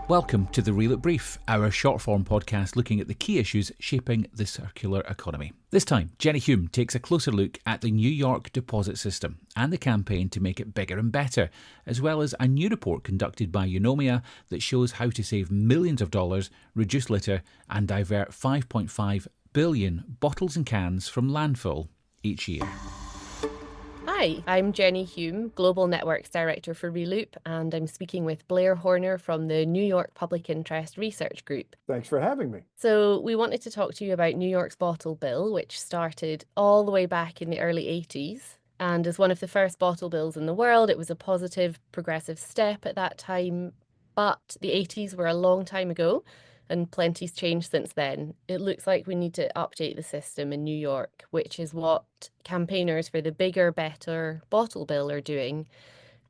Welcome to the Reloop Brief, our short-form podcast looking at the key issues shaping the circular economy. This time, Jenni Hume takes a closer look at the New York deposit system and the campaign to make it bigger and better, as well as a new report conducted by Eunomia that shows how to save millions of dollars, reduce litter and divert 5.5 billion bottles and cans from landfill each year. Hi, I'm Jenni Hume, Global Networks Director for Reloop, and I'm speaking with Blair Horner from the New York Public Interest Research Group. Thanks for having me. So we wanted to talk to you about New York's bottle bill, which started all the way back in the early 80s. And as one of the first bottle bills in the world, it was a positive, progressive step at that time. But the 80s were a long time ago, and plenty's changed since then. It looks like we need to update the system in New York, which is what campaigners for the bigger, better bottle bill are doing.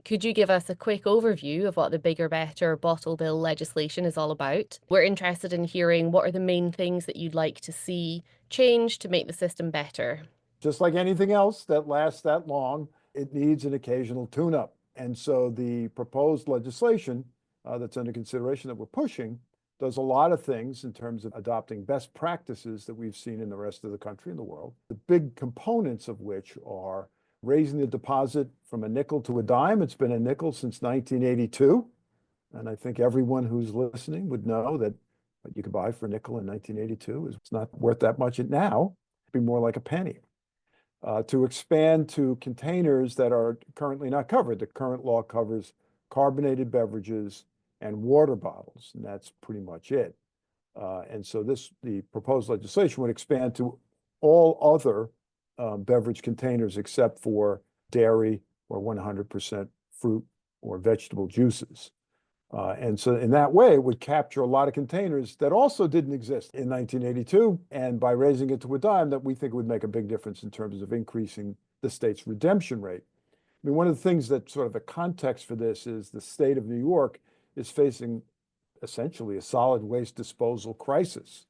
Could you give us a quick overview of what the bigger, better bottle bill legislation is all about? We're interested in hearing what are the main things that you'd like to see change to make the system better. Just like anything else that lasts that long, it needs an occasional tune-up. And so the proposed legislation that's under consideration that we're pushing does a lot of things in terms of adopting best practices that we've seen in the rest of the country and the world. The big components of which are raising the deposit from a nickel to a dime. It's been a nickel since 1982. And I think everyone who's listening would know that what you could buy for a nickel in 1982 is not worth that much now. It'd be more like a penny. To expand to containers that are currently not covered. The current law covers carbonated beverages and water bottles, and that's pretty much it. And so the proposed legislation would expand to all other beverage containers except for dairy or 100% fruit or vegetable juices. And so in that way, it would capture a lot of containers that also didn't exist in 1982. And by raising it to a dime, that we think would make a big difference in terms of increasing the state's redemption rate. I mean, one of the things that sort of the context for this is the state of New York is facing essentially a solid waste disposal crisis.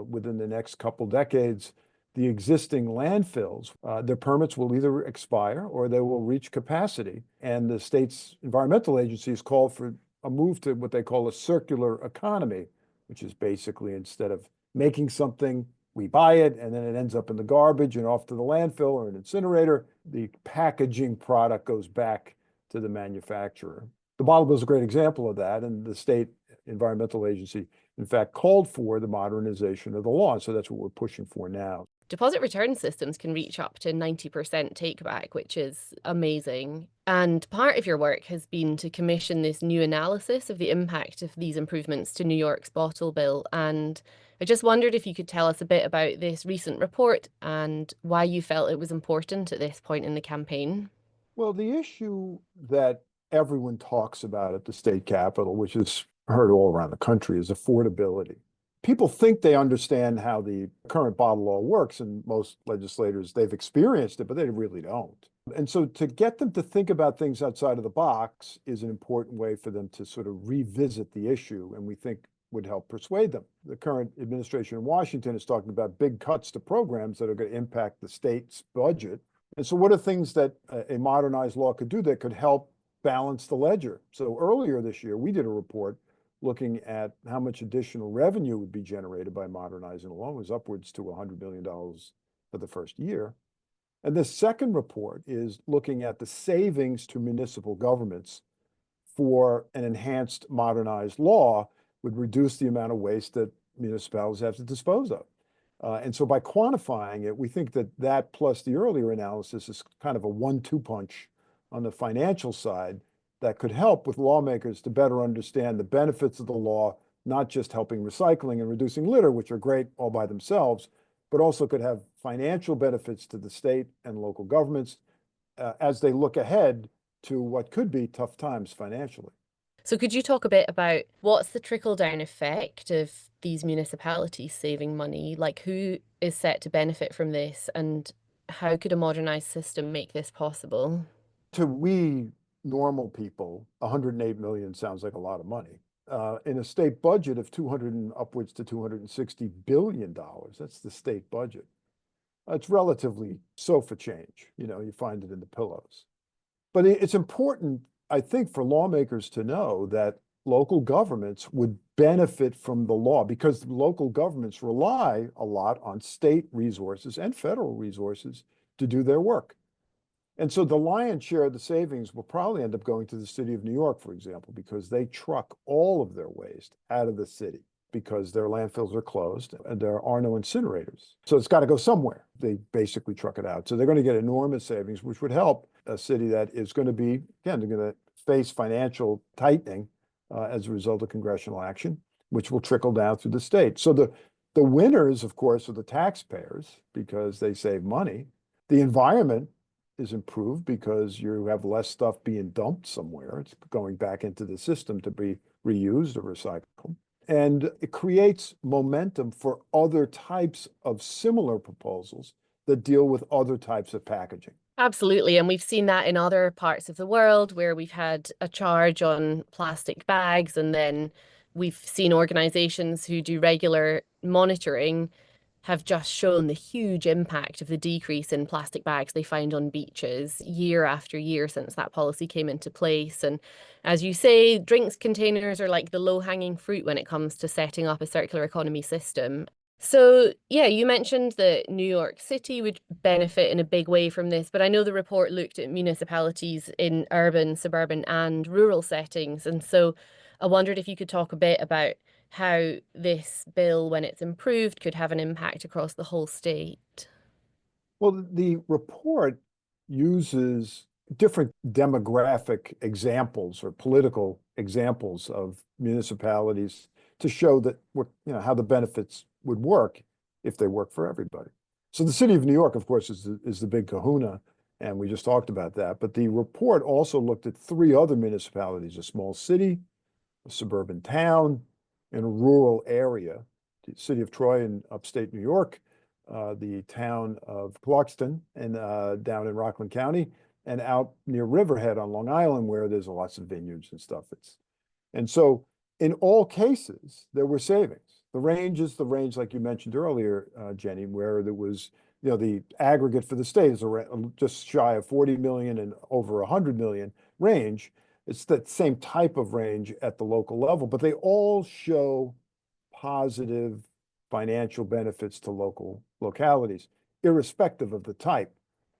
Within the next couple decades, the existing landfills, their permits will either expire or they will reach capacity. And the state's environmental agencies call for a move to what they call a circular economy, which is basically instead of making something, we buy it and then it ends up in the garbage and off to the landfill or an incinerator. The packaging product goes back to the manufacturer. The bottle bill is a great example of that, and the state environmental agency, in fact, called for the modernization of the law, and so that's what we're pushing for now. Deposit return systems can reach up to 90% take-back, which is amazing. And part of your work has been to commission this new analysis of the impact of these improvements to New York's bottle bill. And I just wondered if you could tell us a bit about this recent report and why you felt it was important at this point in the campaign. Well, the issue that everyone talks about at the state capitol, which is heard all around the country, is affordability. People think they understand how the current bottle law works, and most legislators, they've experienced it, but they really don't. And so to get them to think about things outside of the box is an important way for them to sort of revisit the issue, and we think would help persuade them. The current administration in Washington is talking about big cuts to programs that are going to impact the state's budget. And so what are things that a modernized law could do that could help balance the ledger? So earlier this year, we did a report looking at how much additional revenue would be generated by modernizing the law. It was upwards to $100 million for the first year. And the second report is looking at the savings to municipal governments for an enhanced modernized law would reduce the amount of waste that municipalities have to dispose of. And so by quantifying it, we think that that plus the earlier analysis is kind of a 1-2 punch on the financial side that could help with lawmakers to better understand the benefits of the law, not just helping recycling and reducing litter, which are great all by themselves, but also could have financial benefits to the state and local governments as they look ahead to what could be tough times financially. So could you talk a bit about what's the trickle-down effect of these municipalities saving money? Like, who is set to benefit from this, and how could a modernized system make this possible? To we normal people, 108 million sounds like a lot of money. In a state budget of 200 and upwards to $260 billion, that's the state budget. It's relatively sofa change. You find it in the pillows. But it's important, I think, for lawmakers to know that local governments would benefit from the law because local governments rely a lot on state resources and federal resources to do their work. And so the lion's share of the savings will probably end up going to the city of New York, for example, because they truck all of their waste out of the city because their landfills are closed and there are no incinerators. So it's got to go somewhere. They basically truck it out. So they're going to get enormous savings, which would help a city that is going to be, again, they're going to face financial tightening as a result of congressional action, which will trickle down through the state. So the winners, of course, are the taxpayers because they save money. The environment is improved because you have less stuff being dumped somewhere. It's going back into the system to be reused or recycled. And it creates momentum for other types of similar proposals that deal with other types of packaging. Absolutely. And we've seen that in other parts of the world where we've had a charge on plastic bags, and then we've seen organizations who do regular monitoring have just shown the huge impact of the decrease in plastic bags they find on beaches year after year since that policy came into place. And as you say, drinks containers are like the low-hanging fruit when it comes to setting up a circular economy system. So, yeah, you mentioned that New York City would benefit in a big way from this, but I know the report looked at municipalities in urban, suburban, and rural settings. And so I wondered if you could talk a bit about how this bill, when it's improved, could have an impact across the whole state. Well, the report uses different demographic examples or political examples of municipalities to show that how the benefits would work if they work for everybody. So the city of New York, of course, is the big kahuna, and we just talked about that. But the report also looked at 3 other municipalities: a small city, a suburban town, and a rural area: the city of Troy in upstate New York, the town of Clarkston and down in Rockland County, and out near Riverhead on Long Island, where there's lots of vineyards and stuff. And so in all cases, there were savings. The range is the range, like you mentioned earlier, Jenny, where there was, the aggregate for the state is just shy of 40 million and over 100 million range. It's that same type of range at the local level, but they all show positive financial benefits to local localities, irrespective of the type.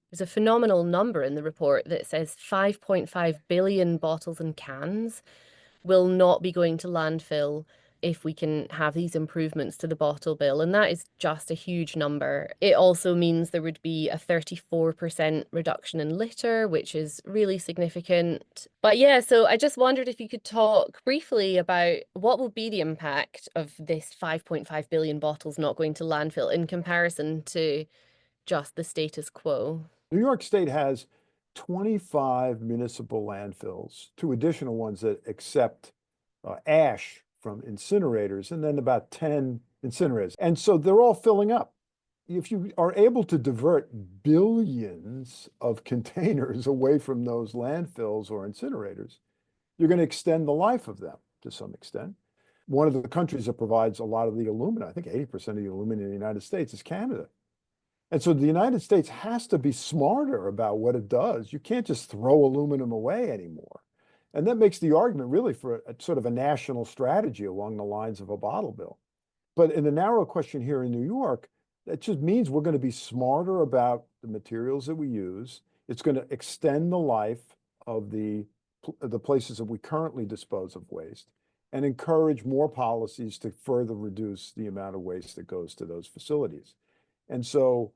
There's a phenomenal number in the report that says 5.5 billion bottles and cans will not be going to landfill if we can have these improvements to the bottle bill. And that is just a huge number. It also means there would be a 34% reduction in litter, which is really significant. But yeah, so I just wondered if you could talk briefly about what will be the impact of this 5.5 billion bottles not going to landfill in comparison to just the status quo. New York State has 25 municipal landfills, 2 additional ones that accept ash from incinerators, and then about 10 incinerators. And so they're all filling up. If you are able to divert billions of containers away from those landfills or incinerators, you're going to extend the life of them to some extent. One of the countries that provides a lot of the aluminum, I think 80% of the aluminum in the United States, is Canada. And so the United States has to be smarter about what it does. You can't just throw aluminum away anymore. And that makes the argument really for a sort of a national strategy along the lines of a bottle bill. But in the narrow question here in New York, that just means we're going to be smarter about the materials that we use. It's going to extend the life of the places that we currently dispose of waste and encourage more policies to further reduce the amount of waste that goes to those facilities. And so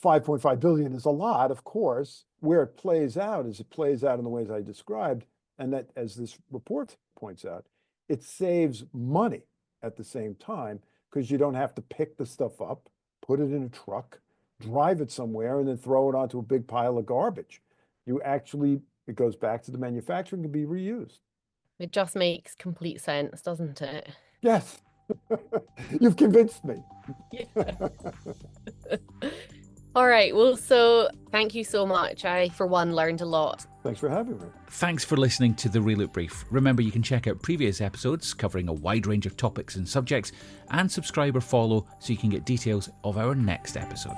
5.5 billion is a lot, of course. Where it plays out is it plays out in the ways I described. And that, as this report points out, it saves money at the same time because you don't have to pick the stuff up, put it in a truck, drive it somewhere, and then throw it onto a big pile of garbage. It goes back to the manufacturing, can be reused. It just makes complete sense, doesn't it? Yes. You've convinced me. Yeah. All right. Well, so thank you so much. I, for one, learned a lot. Thanks for having me. Thanks for listening to the Reloop Brief. Remember, you can check out previous episodes covering a wide range of topics and subjects, and subscribe or follow so you can get details of our next episode.